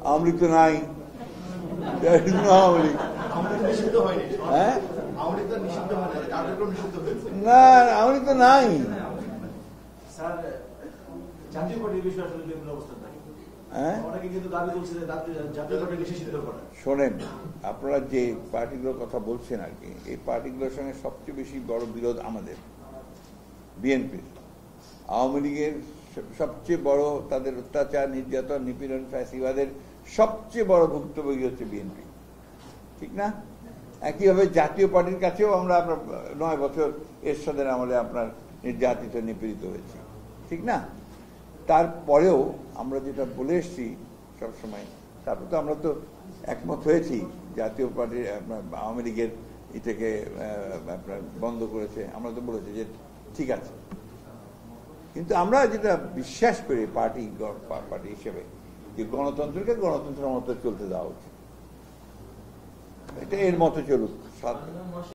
আওয়ামী লীগ তো নাই, আওয়ামী লীগ হ্যাঁ না, আওয়ামী লীগ তো নাই। শোনেন, আপনারা যে পার্টিগুলোর কথা বলছেন আর কি, এই পার্টিগুলোর সঙ্গে সবচেয়ে বেশি বড় বিরোধ আমাদের বিএনপির। আওয়ামী লীগের সবচেয়ে বড়, তাদের অত্যাচার, নির্যাতন, নিপীড়ন, ফ্যাসিবাদের সবচেয়ে বড় ভুক্তভোগী হচ্ছে বিএনপি, ঠিক না? একইভাবে জাতীয় পার্টির কাছেও আমরা আপনার 9 বছর এরশাদের আমলে আপনার নির্যাতিত, নিপীড়িত হয়েছি, ঠিক না? তারপরেও আমরা যেটা বলে এসছি সবসময়, তারপর তো আমরা তো একমত হয়েছি। জাতীয় পার্টির আওয়ামী লীগের এটাকে আপনার বন্ধ করেছে, আমরা তো বলেছি যে ঠিক আছে। কিন্তু আমরা যেটা বিশ্বাস করি পার্টি হিসেবে, যে গণতন্ত্রকে গণতন্ত্রের মতো চলতে দেওয়া উচিত, এটা এর মতো চলুক।